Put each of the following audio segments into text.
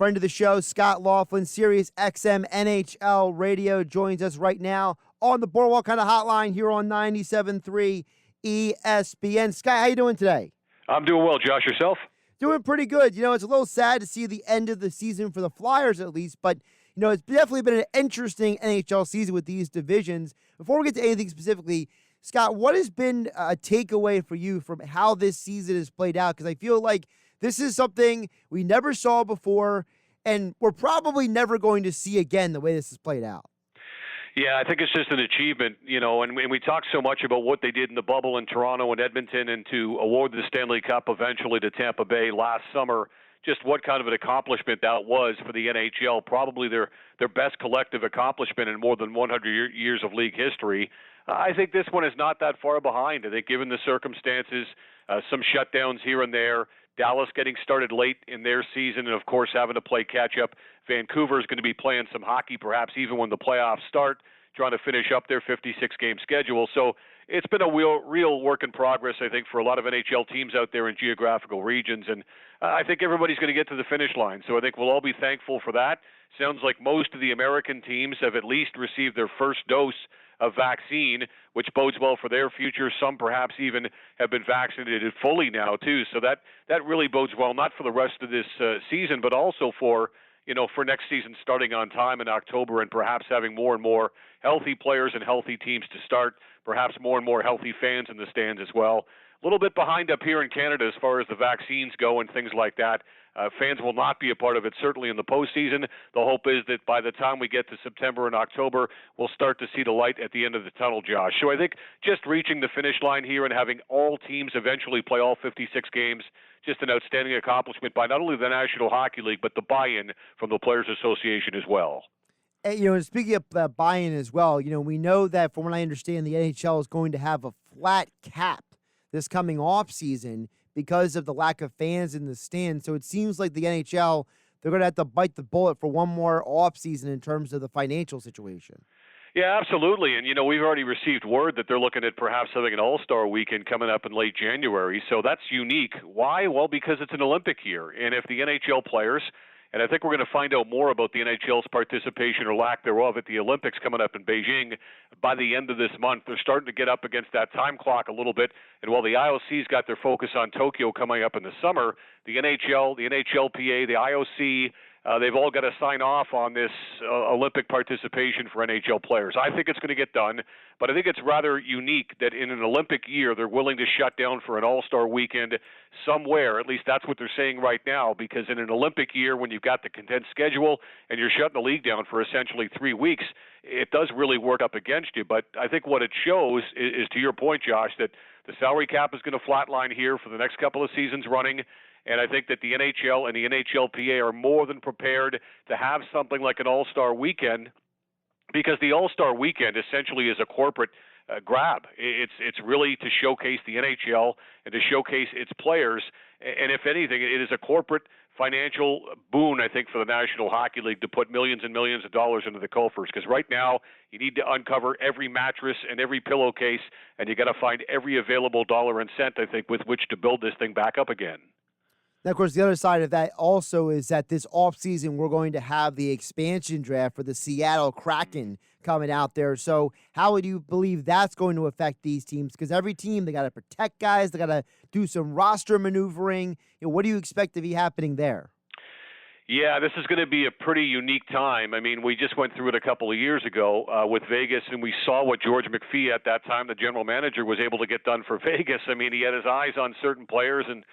Friend of the show, Scott Laughlin, SiriusXM NHL Radio, joins us right now on the Boardwalk kind of hotline here on 97.3 ESPN. Scott, how you doing today? I'm doing well, Josh. Yourself? Doing pretty good. You know, it's a little sad to see the end of the season for the Flyers at least, but, you know, it's definitely been an interesting NHL season with these divisions. Before we get to anything specifically, Scott, what has been a takeaway for you from how this season has played out? Because I feel like this is something we never saw before, and we're probably never going to see again the way this has played out. Yeah, I think it's just an achievement, you know, and we talk so much about what they did in the bubble in Toronto and Edmonton and to award the Stanley Cup eventually to Tampa Bay last summer, just what kind of an accomplishment that was for the NHL, probably their best collective accomplishment in more than 100 years of league history. I think this one is not that far behind. I think given the circumstances, some shutdowns here and there, Dallas getting started late in their season and, of course, having to play catch-up. Vancouver is going to be playing some hockey, perhaps even when the playoffs start, trying to finish up their 56-game schedule. So it's been a real work in progress, I think, for a lot of NHL teams out there in geographical regions. And I think everybody's going to get to the finish line. So I think we'll all be thankful for that. Sounds like most of the American teams have at least received their first dose of vaccine, which bodes well for their future. Some perhaps even have been vaccinated fully now, too. So that really bodes well, not for the rest of this season, but also for next season starting on time in October and perhaps having more and more healthy players and healthy teams to start, perhaps more and more healthy fans in the stands as well. A little bit behind up here in Canada as far as the vaccines go and things like that. Fans will not be a part of it, certainly in the postseason. The hope is that by the time we get to September and October, we'll start to see the light at the end of the tunnel, Josh. So I think just reaching the finish line here and having all teams eventually play all 56 games, just an outstanding accomplishment by not only the National Hockey League, but the buy-in from the Players Association as well. And, you know, speaking of buy-in as well, you know, we know that from what I understand, the NHL is going to have a flat cap this coming off season because of the lack of fans in the stands. So it seems like the NHL, they're going to have to bite the bullet for one more off season in terms of the financial situation. Yeah, absolutely. And, you know, we've already received word that they're looking at perhaps having an AllStar Weekend coming up in late January. So that's unique. Why? Well, because it's an Olympic year. And if the NHL players, and I think we're going to find out more about the NHL's participation or lack thereof at the Olympics coming up in Beijing by the end of this month. They're starting to get up against that time clock a little bit. And while the IOC's got their focus on Tokyo coming up in the summer, the NHL, the NHLPA, the IOC, they've all got to sign off on this Olympic participation for NHL players. I think it's going to get done, but I think it's rather unique that in an Olympic year they're willing to shut down for an All-Star Weekend somewhere. At least that's what they're saying right now, because in an Olympic year when you've got the condensed schedule and you're shutting the league down for essentially 3 weeks, it does really work up against you. But I think what it shows is to your point, Josh, that the salary cap is going to flatline here for the next couple of seasons running. And I think that the NHL and the NHLPA are more than prepared to have something like an All-Star Weekend, because the All-Star Weekend essentially is a corporate grab. It's really to showcase the NHL and to showcase its players. And if anything, it is a corporate financial boon, I think, for the National Hockey League to put millions and millions of dollars into the coffers. Because right now, you need to uncover every mattress and every pillowcase, and you got to find every available dollar and cent, I think, with which to build this thing back up again. Now, of course, the other side of that also is that this offseason we're going to have the expansion draft for the Seattle Kraken coming out there. So how would you believe that's going to affect these teams? Because every team, they got to protect guys. They got to do some roster maneuvering. You know, what do you expect to be happening there? Yeah, this is going to be a pretty unique time. I mean, we just went through it a couple of years ago with Vegas, and we saw what George McPhee at that time, the general manager, was able to get done for Vegas. I mean, he had his eyes on certain players, and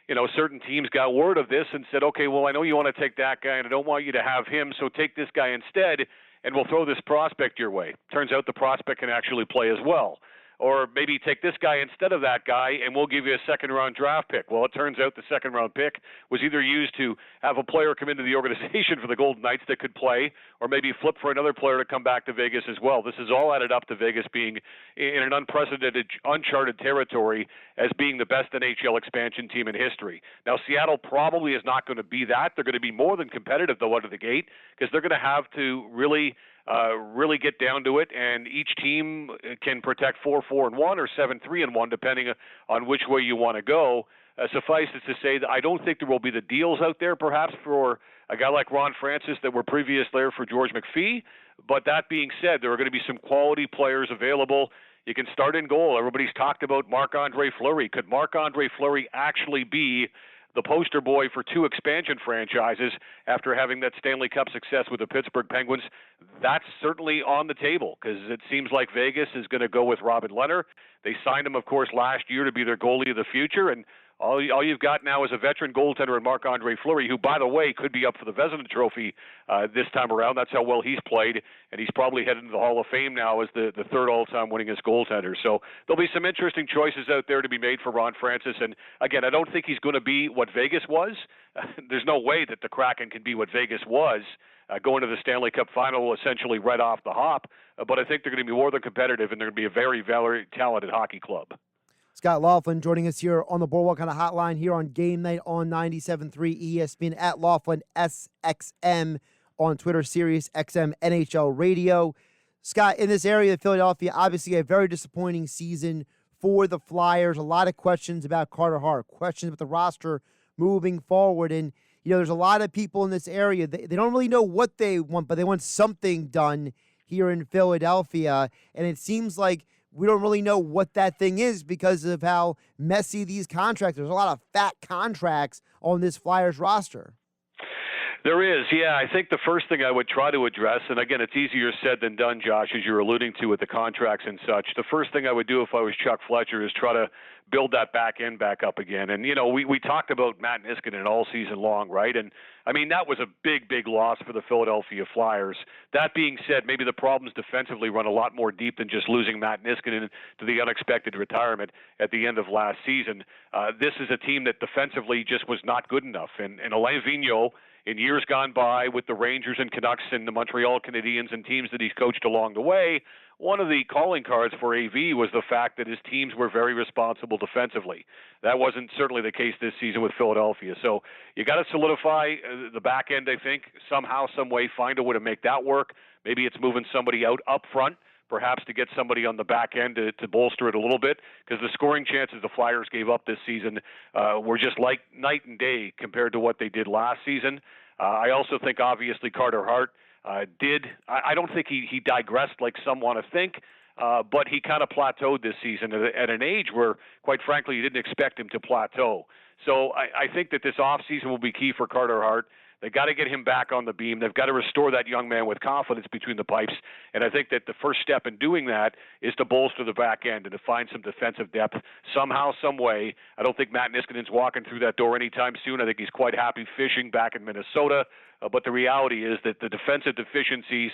you know, certain teams got word of this and said, okay, well, I know you want to take that guy, and I don't want you to have him, so take this guy instead, and we'll throw this prospect your way. Turns out the prospect can actually play as well. Or maybe take this guy instead of that guy, and we'll give you a second-round draft pick. Well, it turns out the second-round pick was either used to have a player come into the organization for the Golden Knights that could play, or maybe flip for another player to come back to Vegas as well. This is all added up to Vegas being in an unprecedented, uncharted territory as being the best NHL expansion team in history. Now, Seattle probably is not going to be that. They're going to be more than competitive, though, out of the gate, because they're going to have to really get down to it, and each team can protect 4-4-1 or 7-3-1, depending on which way you want to go. Suffice it to say that I don't think there will be the deals out there, perhaps, for a guy like Ron Francis that were previous there for George McPhee. But that being said, there are going to be some quality players available. You can start in goal. Everybody's talked about Marc-Andre Fleury. Could Marc-Andre Fleury actually be the poster boy for two expansion franchises after having that Stanley Cup success with the Pittsburgh Penguins? That's certainly on the table because it seems like Vegas is going to go with Robin Lehner. They signed him, of course, last year to be their goalie of the future, and all you've got now is a veteran goaltender in Marc-Andre Fleury, who, by the way, could be up for the Vezina Trophy this time around. That's how well he's played, and he's probably headed into the Hall of Fame now as the third all-time winningest goaltender. So there'll be some interesting choices out there to be made for Ron Francis. And, again, I don't think he's going to be what Vegas was. There's no way that the Kraken can be what Vegas was going to the Stanley Cup final essentially right off the hop. But I think they're going to be more than competitive, and they're going to be a very, very talented hockey club. Scott Laughlin joining us here on the Boardwalk on a Hotline here on Game Night on 97.3 ESPN, at Laughlin SXM on Twitter, SiriusXM NHL Radio. Scott, in this area of Philadelphia, obviously a very disappointing season for the Flyers. A lot of questions about Carter Hart, questions about the roster moving forward. And, there's a lot of people in this area, they don't really know what they want, but they want something done here in Philadelphia. And it seems like we don't really know what that thing is because of how messy these contracts. There's a lot of fat contracts on this Flyers roster. There is, yeah. I think the first thing I would try to address, and again, it's easier said than done, Josh, as you're alluding to with the contracts and such. The first thing I would do if I was Chuck Fletcher is try to build that back end back up again. And, we talked about Matt Niskanen all season long, right? And, that was a big, big loss for the Philadelphia Flyers. That being said, maybe the problems defensively run a lot more deep than just losing Matt Niskanen to the unexpected retirement at the end of last season. This is a team that defensively just was not good enough. And Alain Vigneault, in years gone by with the Rangers and Canucks and the Montreal Canadiens and teams that he's coached along the way, one of the calling cards for AV was the fact that his teams were very responsible defensively. That wasn't certainly the case this season with Philadelphia. So you got to solidify the back end, I think, somehow, some way, find a way to make that work. Maybe it's moving somebody out up front, perhaps to get somebody on the back end to bolster it a little bit, because the scoring chances the Flyers gave up this season were just like night and day compared to what they did last season. I also think, obviously, Carter Hart I don't think he digressed like some want to think, but he kind of plateaued this season at an age where, quite frankly, you didn't expect him to plateau. So I think that this offseason will be key for Carter Hart. They got to get him back on the beam. They've got to restore that young man with confidence between the pipes. And I think that the first step in doing that is to bolster the back end and to find some defensive depth somehow, some way. I don't think Matt Niskanen's walking through that door anytime soon. I think he's quite happy fishing back in Minnesota. But the reality is that the defensive deficiencies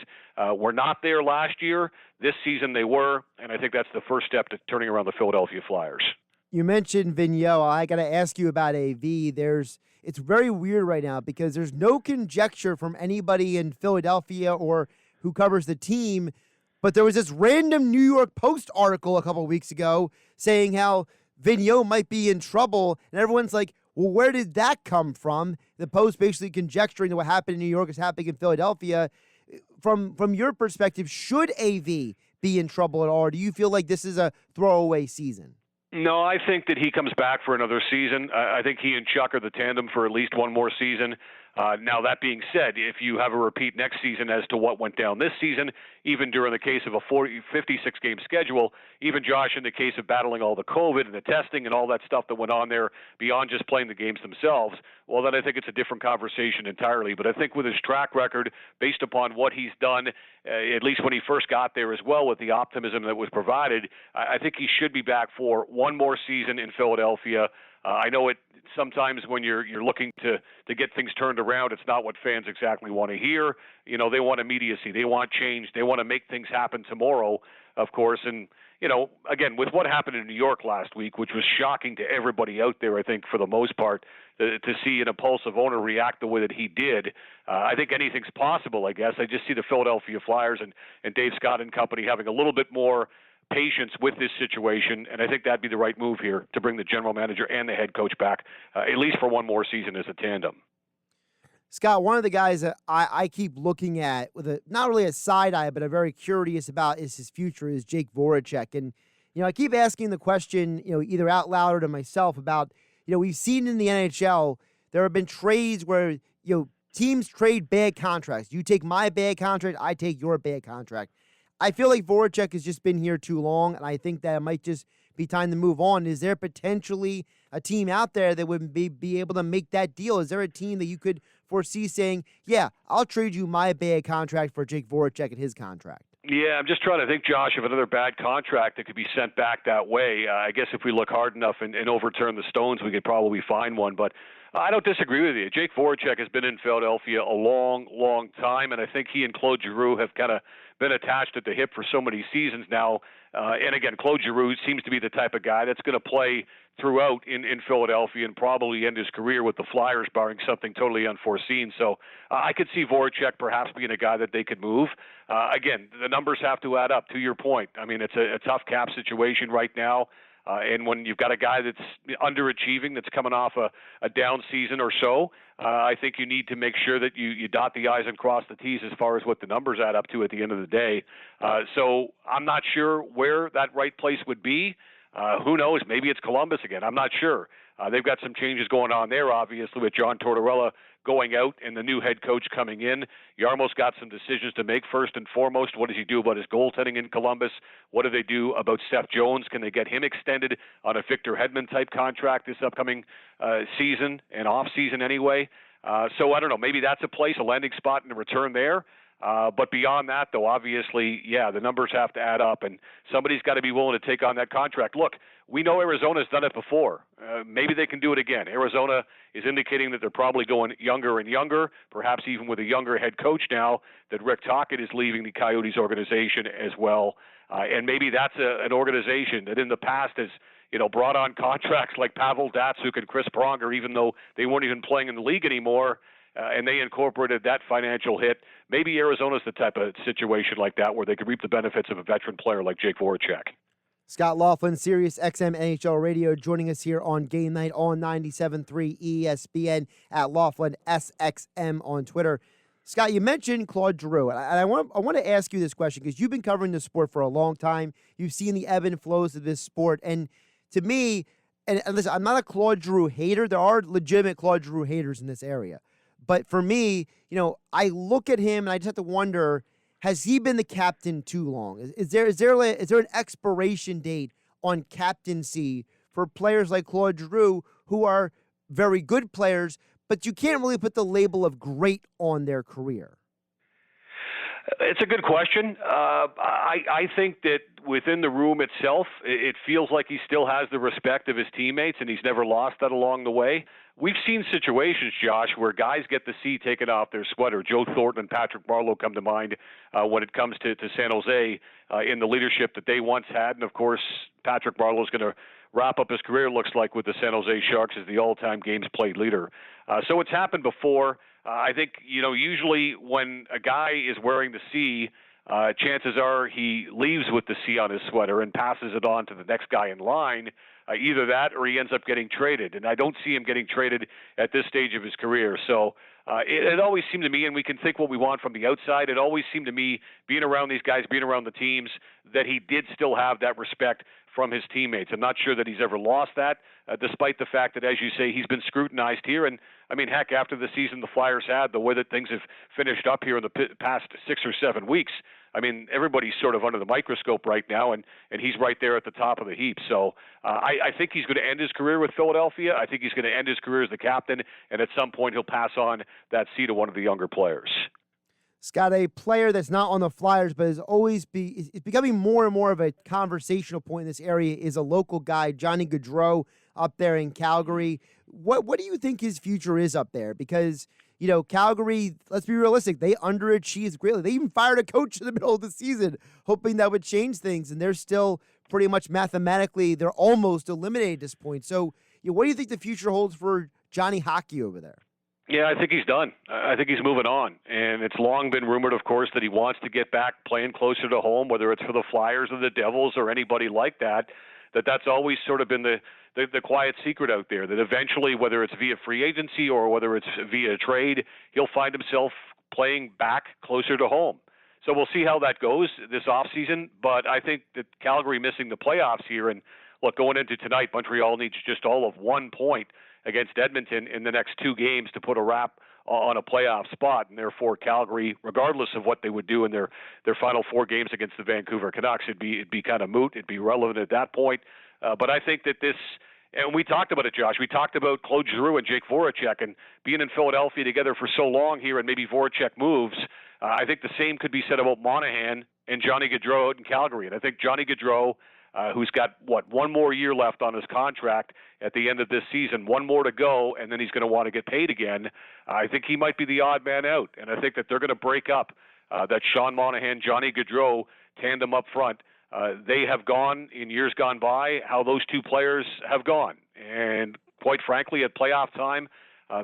were not there last year. This season they were. And I think that's the first step to turning around the Philadelphia Flyers. You mentioned Vigneault. I got to ask you about AV. It's very weird right now because there's no conjecture from anybody in Philadelphia or who covers the team, but there was this random New York Post article a couple of weeks ago saying how Vigneault might be in trouble, and everyone's like, well, where did that come from? The Post basically conjecturing that what happened in New York is happening in Philadelphia. From your perspective, should AV be in trouble at all, or do you feel like this is a throwaway season? No, I think that he comes back for another season. I think he and Chuck are the tandem for at least one more season. Now, that being said, if you have a repeat next season as to what went down this season, even during the case of a 56-game schedule, even Josh, in the case of battling all the COVID and the testing and all that stuff that went on there beyond just playing the games themselves, well, then I think it's a different conversation entirely. But I think with his track record, based upon what he's done, at least when he first got there as well, with the optimism that was provided, I think he should be back for one more season in Philadelphia. I know it sometimes when you're looking to get things turned around, it's not what fans exactly want to hear. You know, they want immediacy. They want change. They want to make things happen tomorrow, of course. And, you know, again, with what happened in New York last week, which was shocking to everybody out there, I think, for the most part, to see an impulsive owner react the way that he did, I think anything's possible, I guess. I just see the Philadelphia Flyers and Dave Scott and company having a little bit more patience with this situation, and I think that'd be the right move here to bring the general manager and the head coach back, at least for one more season as a tandem. Scott, one of the guys that I keep looking at with not really a side eye, but I'm very curious about is his future is Jake Voracek. And, you know, I keep asking the question, you know, either out loud or to myself about, you know, we've seen in the NHL, there have been trades where, you know, teams trade bad contracts. You take my bad contract, I take your bad contract. I feel like Voracek has just been here too long, and I think that it might just be time to move on. Is there potentially a team out there that would be able to make that deal? Is there a team that you could foresee saying, yeah, I'll trade you my bad contract for Jake Voracek and his contract? Yeah, I'm just trying to think, Josh, of another bad contract that could be sent back that way. I guess if we look hard enough and overturn the stones, we could probably find one. But I don't disagree with you. Jake Voracek has been in Philadelphia a long, long time, and I think he and Claude Giroux have kind of been attached at the hip for so many seasons now. And again, Claude Giroux seems to be the type of guy that's going to play throughout in Philadelphia and probably end his career with the Flyers, barring something totally unforeseen. So I could see Voracek perhaps being a guy that they could move. Again, the numbers have to add up, to your point. I mean, it's a tough cap situation right now. And when you've got a guy that's underachieving, that's coming off a down season or so, I think you need to make sure that you dot the I's and cross the T's as far as what the numbers add up to at the end of the day. So I'm not sure where that right place would be. Who knows? Maybe it's Columbus again. I'm not sure. They've got some changes going on there, obviously, with John Tortorella going out and the new head coach coming in. Yarmo's got some decisions to make. First and foremost, what does he do about his goaltending in Columbus? What do they do about Seth Jones? Can they get him extended on a Victor Hedman-type contract this upcoming season and off-season anyway? So I don't know. Maybe that's a place, a landing spot in the return there. But beyond that, though, obviously, yeah, the numbers have to add up, and somebody's got to be willing to take on that contract. Look, we know Arizona's done it before. Maybe they can do it again. Arizona is indicating that they're probably going younger and younger, perhaps even with a younger head coach now, that Rick Tocchet is leaving the Coyotes organization as well. And maybe that's an organization that in the past has brought on contracts like Pavel Datsyuk and Chris Pronger, even though they weren't even playing in the league anymore. And they incorporated that financial hit. Maybe Arizona's the type of situation like that where they could reap the benefits of a veteran player like Jake Voracek. Scott Laughlin, SiriusXM NHL Radio, joining us here on Game Night on 97.3 ESPN at Laughlin SXM on Twitter. Scott, you mentioned Claude Giroux, and I want to ask you this question because you've been covering the sport for a long time. You've seen the ebb and flows of this sport, and to me, and listen, I'm not a Claude Giroux hater. There are legitimate Claude Giroux haters in this area. But for me, I look at him and I just have to wonder, has he been the captain too long? Is there an expiration date on captaincy for players like Claude Giroux who are very good players, but you can't really put the label of great on their career? It's a good question. I think that within the room itself, it feels like he still has the respect of his teammates, and he's never lost that along the way. We've seen situations, Josh, where guys get the C taken off their sweater. Joe Thornton and Patrick Marleau come to mind when it comes to San Jose in the leadership that they once had. And, of course, Patrick Marleau is going to wrap up his career, looks like, with the San Jose Sharks as the all-time games played leader. So it's happened before. I think, usually when a guy is wearing the C, chances are he leaves with the C on his sweater and passes it on to the next guy in line. Either that or he ends up getting traded. And I don't see him getting traded at this stage of his career. So it always seemed to me, and we can think what we want from the outside, it always seemed to me, being around these guys, being around the teams, that he did still have that respect from his teammates. I'm not sure that he's ever lost that, despite the fact that, as you say, he's been scrutinized here. And, I mean, heck, after the season the Flyers had, the way that things have finished up here in the past 6 or 7 weeks, I mean, everybody's sort of under the microscope right now, and he's right there at the top of the heap. So I think he's going to end his career with Philadelphia. I think he's going to end his career as the captain, and at some point he'll pass on that seat to one of the younger players. Scott, a player that's not on the Flyers, but is becoming more and more of a conversational point in this area, is a local guy, Johnny Gaudreau, up there in Calgary. What do you think his future is up there? Because, Calgary, let's be realistic, they underachieved greatly. They even fired a coach in the middle of the season, hoping that would change things, and they're still pretty much mathematically, they're almost eliminated at this point. So, what do you think the future holds for Johnny Hockey over there? Yeah, I think he's done. I think he's moving on. And it's long been rumored, of course, that he wants to get back playing closer to home, whether it's for the Flyers or the Devils or anybody like that. That's always sort of been the quiet secret out there, that eventually, whether it's via free agency or whether it's via trade, he'll find himself playing back closer to home. So we'll see how that goes this offseason. But I think that Calgary missing the playoffs here, and look, going into tonight, Montreal needs just all of 1 point against Edmonton in the next 2 games to put a wrap on a playoff spot, and therefore Calgary, regardless of what they would do in their final 4 games against the Vancouver Canucks, it'd be kind of moot. It'd be relevant at that point. But I think that this, and we talked about it, Josh. We talked about Claude Giroux and Jake Voracek and being in Philadelphia together for so long here, and maybe Voracek moves. I think the same could be said about Monahan and Johnny Gaudreau out in Calgary. And I think Johnny Gaudreau, who's got, one more year left on his contract at the end of this season, one more to go, and then he's going to want to get paid again. I think he might be the odd man out. And I think that they're going to break up that Sean Monahan, Johnny Gaudreau tandem up front. They have gone in years gone by how those two players have gone. And quite frankly, at playoff time,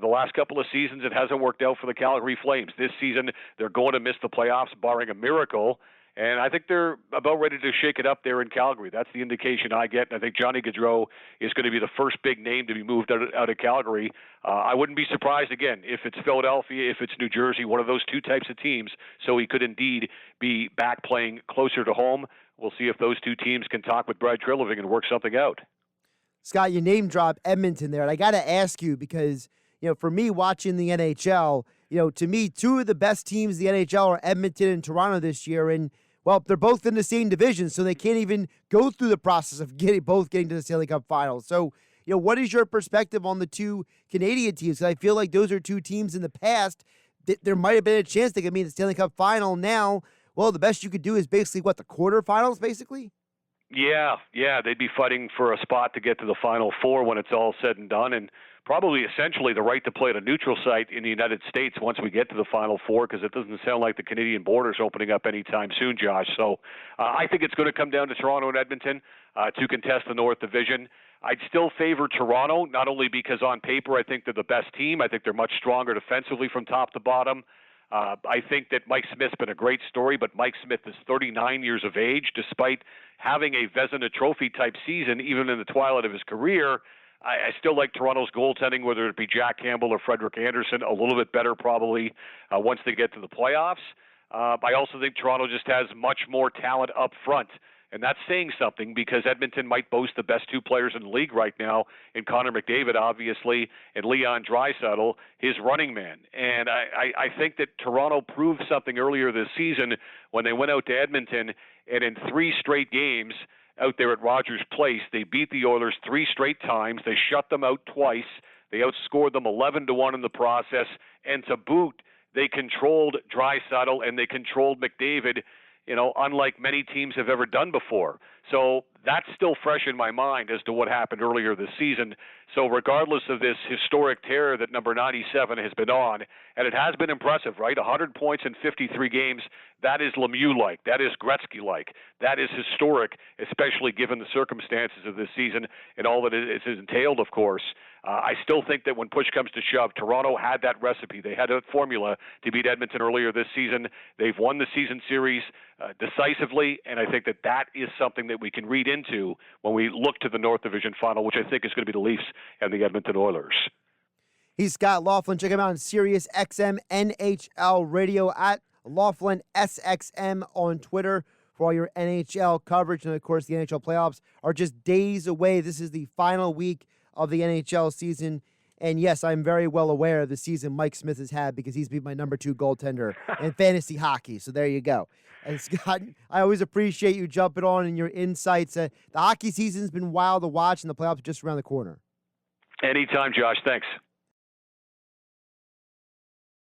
the last couple of seasons, it hasn't worked out for the Calgary Flames. This season, they're going to miss the playoffs, barring a miracle. And I think they're about ready to shake it up there in Calgary. That's the indication I get. And I think Johnny Gaudreau is going to be the first big name to be moved out of Calgary. I wouldn't be surprised, again, if it's Philadelphia, if it's New Jersey, one of those two types of teams. So he could indeed be back playing closer to home. We'll see if those two teams can talk with Brad Treliving and work something out. Scott, you name dropped Edmonton there. And I got to ask you because, for me watching the NHL, to me, 2 of the best teams in the NHL are Edmonton and Toronto this year. And well, they're both in the same division, so they can't even go through the process of both getting to the Stanley Cup Finals. So, what is your perspective on the 2 Canadian teams? I feel like those are 2 teams in the past that there might have been a chance they could meet the Stanley Cup Final. Now, well, the best you could do is basically, the quarterfinals, basically? Yeah, they'd be fighting for a spot to get to the Final Four when it's all said and done, and probably essentially the right to play at a neutral site in the United States once we get to the Final Four, because it doesn't sound like the Canadian border's opening up anytime soon, Josh. So I think it's going to come down to Toronto and Edmonton to contest the North Division. I'd still favor Toronto, not only because on paper I think they're the best team. I think they're much stronger defensively from top to bottom. I think that Mike Smith's been a great story, but Mike Smith is 39 years of age. Despite having a Vezina Trophy-type season, even in the twilight of his career, I still like Toronto's goaltending, whether it be Jack Campbell or Frederik Andersen, a little bit better probably once they get to the playoffs. I also think Toronto just has much more talent up front. And that's saying something because Edmonton might boast the best 2 players in the league right now in Connor McDavid, obviously, and Leon Draisaitl, his running man. And I think that Toronto proved something earlier this season when they went out to Edmonton, and in 3 straight games out there at Rogers Place, they beat the Oilers 3 straight times. They shut them out twice. They outscored them 11-1 in the process. And to boot, they controlled Draisaitl and they controlled McDavid, unlike many teams have ever done before. So that's still fresh in my mind as to what happened earlier this season. So regardless of this historic tear that number 97 has been on, and it has been impressive, right? 100 points in 53 games, that is Lemieux-like. That is Gretzky-like. That is historic, especially given the circumstances of this season and all that it has entailed, of course. I still think that when push comes to shove, Toronto had that recipe. They had a formula to beat Edmonton earlier this season. They've won the season series decisively, and I think that that is something that we can read into when we look to the North Division Final, which I think is going to be the Leafs and the Edmonton Oilers. He's Scott Laughlin. Check him out on SiriusXM NHL Radio at Laughlin SXM on Twitter for all your NHL coverage. And, of course, the NHL playoffs are just days away. This is the final week of the NHL season. And, yes, I'm very well aware of the season Mike Smith has had because he's been my number 2 goaltender in fantasy hockey. So there you go. And, Scott, I always appreciate you jumping on and your insights. The hockey season's been wild to watch, and the playoffs are just around the corner. Anytime, Josh. Thanks.